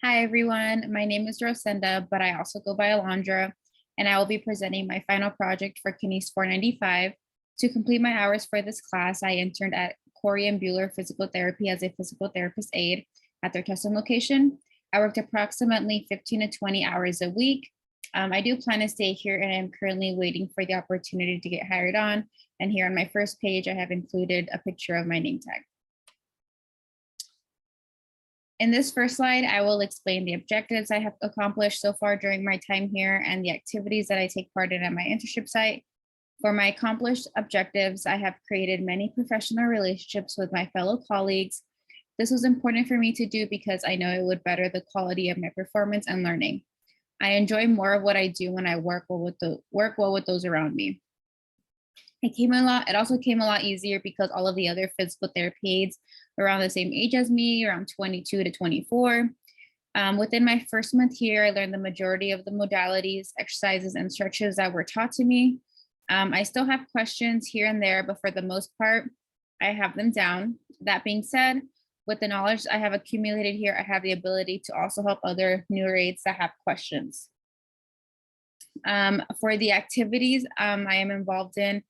Hi, everyone. My name is Rosenda, but I also go by Alondra, and I will be presenting my final project for KNES 495. To complete my hours for this class, I interned at Corey and Bueller Physical Therapy as a physical therapist aide at their Tustin location. I worked approximately 15 to 20 hours a week. I do plan to stay here, and I'm currently waiting for the opportunity to get hired on. And here on my first page, I have included a picture of my name tag. In this first slide, I will explain the objectives I have accomplished so far during my time here and the activities that I take part in at my internship site. For my accomplished objectives, I have created many professional relationships with my fellow colleagues. This was important for me to do because I know it would better the quality of my performance and learning. I enjoy more of what I do when I work well with those around me. It also came a lot easier because all of the other physical therapy aides around the same age as me, around 22 to 24. Within my first month here, I learned the majority of the modalities, exercises, and stretches that were taught to me. I still have questions here and there, but for the most part, I have them down. That being said, with the knowledge I have accumulated here, I have the ability to also help other newer aides that have questions. For the activities I am involved in,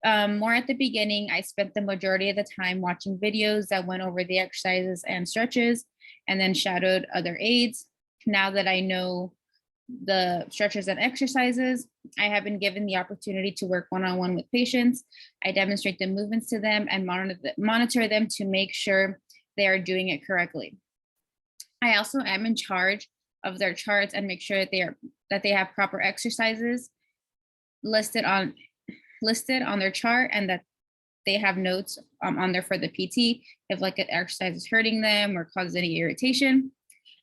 more at the beginning, I spent the majority of the time watching videos that went over the exercises and stretches and then shadowed other aides. Now that I know the stretches and exercises, I have been given the opportunity to work one-on-one with patients. I demonstrate the movements to them and monitor them to make sure they are doing it correctly. I also am in charge of their charts and make sure that they have proper exercises listed on their chart and that they have notes on there for the PT if like an exercise is hurting them or causes any irritation.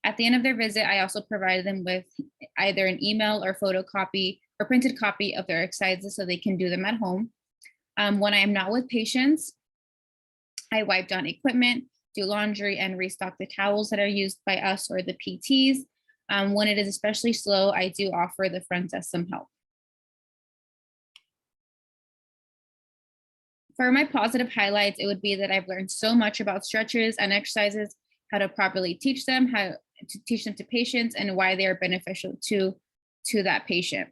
At the end of their visit, I also provide them with either an email or photocopy or printed copy of their exercises so they can do them at home. When I am not with patients, I wipe down equipment, do laundry, and restock the towels that are used by us or the PTs. When it is especially slow, I do offer the front desk some help. For my positive highlights, it would be that I've learned so much about stretches and exercises, how to properly teach them, how to teach them to patients, and why they are beneficial to that patient.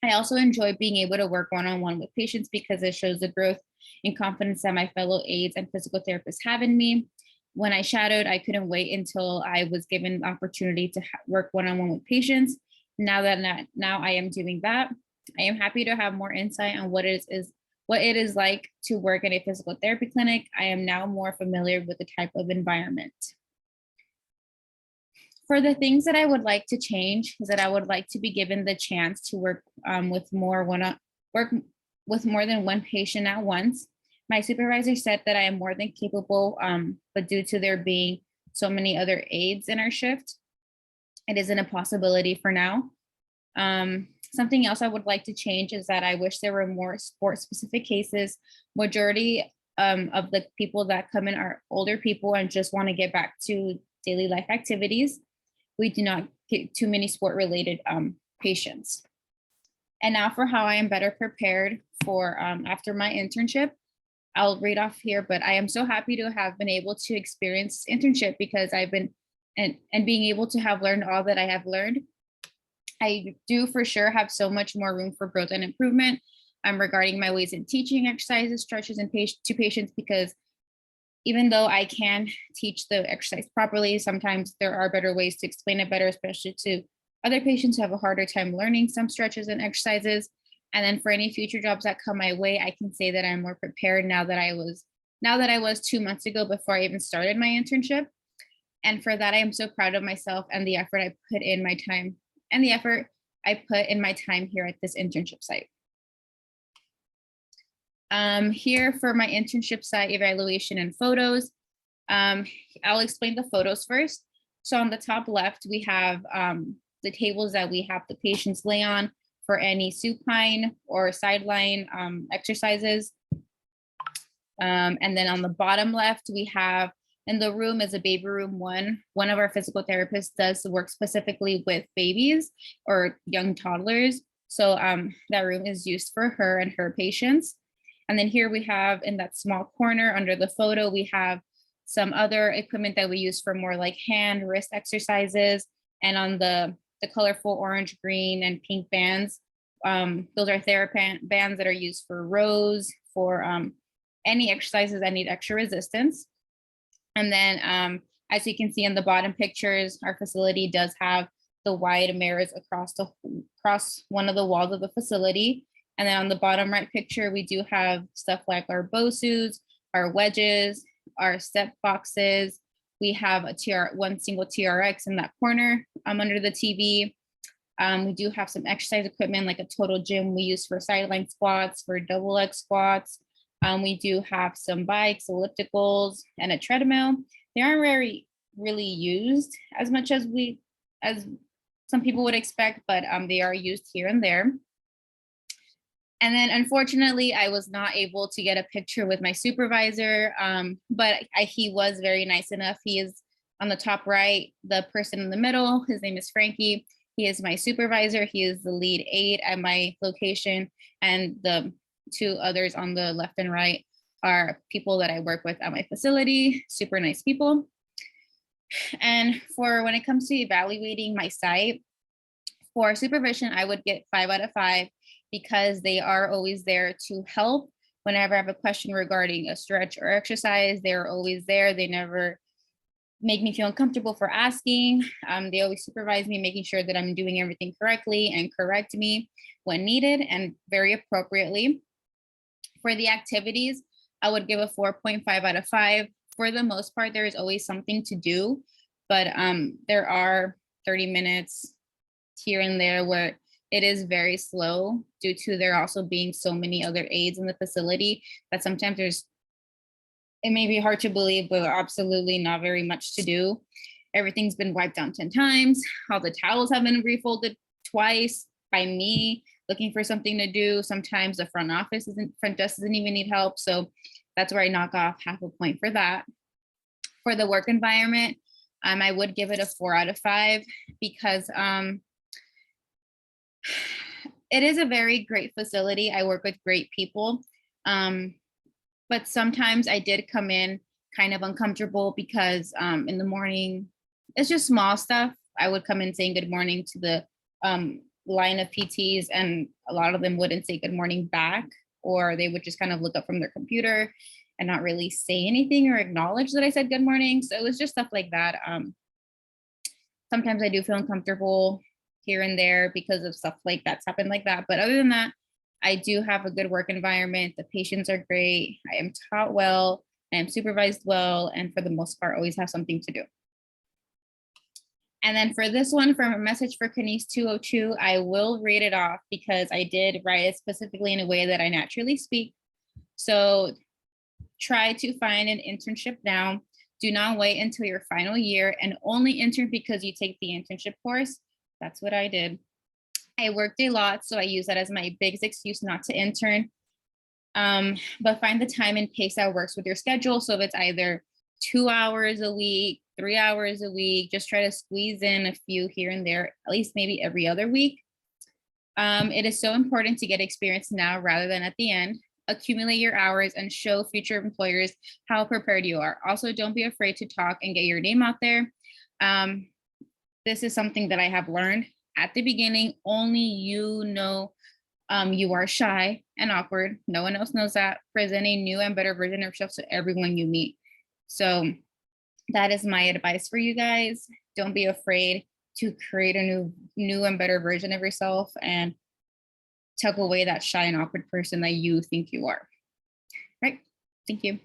I also enjoy being able to work one-on-one with patients because it shows the growth and confidence that my fellow aides and physical therapists have in me. When I shadowed, I couldn't wait until I was given the opportunity to work one-on-one with patients. Now I am doing that, I am happy to have more insight on what it is like to work in a physical therapy clinic. I am now more familiar with the type of environment. For the things that I would like to change is that I would like to be given the chance to work with more than one patient at once. My supervisor said that I am more than capable, but due to there being so many other aides in our shift, it isn't a possibility for now. Something else I would like to change is that I wish there were more sport-specific cases. Majority of the people that come in are older people and just want to get back to daily life activities. We do not get too many sport-related patients. And now for how I am better prepared for after my internship. I'll read off here, but I am so happy to have been able to experience internship because I've been and being able to have learned all that I have learned. I do for sure have so much more room for growth and improvement regarding my ways in teaching exercises, stretches, and to patients, because even though I can teach the exercise properly, sometimes there are better ways to explain it better, especially to other patients who have a harder time learning some stretches and exercises. And then for any future jobs that come my way, I can say that I'm more prepared now that I was 2 months ago before I even started my internship. And for that, I am so proud of myself and the effort I put in my time here at this internship site. Here for my internship site evaluation and photos, I'll explain the photos first. So on the top left, we have the tables that we have the patients lay on for any supine or sideline exercises. And then on the bottom left, we have, and the room is a baby room one. One of our physical therapists does work specifically with babies or young toddlers. So that room is used for her and her patients. And then here we have in that small corner under the photo, we have some other equipment that we use for more like hand, wrist exercises. And on the colorful orange, green, and pink bands, those are TheraBand bands that are used for rows, for any exercises that need extra resistance. And then as you can see in the bottom pictures, our facility does have the wide mirrors across one of the walls of the facility. And then on the bottom right picture, we do have stuff like our BOSUs, our wedges, our step boxes. We have one single TRX in that corner under the TV. We do have some exercise equipment like a total gym we use for sideline squats, for double leg squats. We do have some bikes, ellipticals, and a treadmill. They aren't really used as much as some people would expect, but they are used here and there. And then unfortunately, I was not able to get a picture with my supervisor, but he was very nice enough. He is on the top right, the person in the middle, his name is Frankie. He is my supervisor. He is the lead aide at my location. And the two others on the left and right are people that I work with at my facility, super nice people. And for when it comes to evaluating my site, for supervision, I would get 5 out of 5 because they are always there to help. Whenever I have a question regarding a stretch or exercise, they're always there. They never make me feel uncomfortable for asking. They always supervise me, making sure that I'm doing everything correctly and correct me when needed and very appropriately. For the activities, I would give a 4.5 out of 5. For the most part, there is always something to do, but there are 30 minutes here and there where it is very slow due to there also being so many other aides in the facility that sometimes it may be hard to believe, but absolutely not very much to do. Everything's been wiped down 10 times. All the towels have been refolded twice by me looking for something to do. Sometimes the front desk doesn't even need help. So that's where I knock off half a point for that. For the work environment, I would give it a 4 out of 5 because it is a very great facility. I work with great people. But sometimes I did come in kind of uncomfortable because in the morning, it's just small stuff. I would come in saying good morning to the line of PTs, and a lot of them wouldn't say good morning back, or they would just kind of look up from their computer and not really say anything or acknowledge that I said good morning. So it was just stuff like that. Sometimes I do feel uncomfortable here and there because of stuff like that's happened like that. But other than that, I do have a good work environment. The patients are great. I am taught well. I am supervised well. And for the most part, always have something to do. And then for this one, from a message for KNES 202, I will read it off because I did write it specifically in a way that I naturally speak. So try to find an internship now. Do not wait until your final year and only intern because you take the internship course. That's what I did. I worked a lot, so I use that as my biggest excuse not to intern. But find the time and pace that works with your schedule. So if it's either 2 hours a week, 3 hours a week, just try to squeeze in a few here and there, at least maybe every other week. It is so important to get experience now rather than at the end. Accumulate your hours and show future employers how prepared you are. Also, don't be afraid to talk and get your name out there. This is something that I have learned at the beginning. Only you know you are shy and awkward. No one else knows that. Present a new and better version of yourself to everyone you meet. So that is my advice for you guys. Don't be afraid to create a new and better version of yourself and tuck away that shy and awkward person that you think you are. Right? Thank you.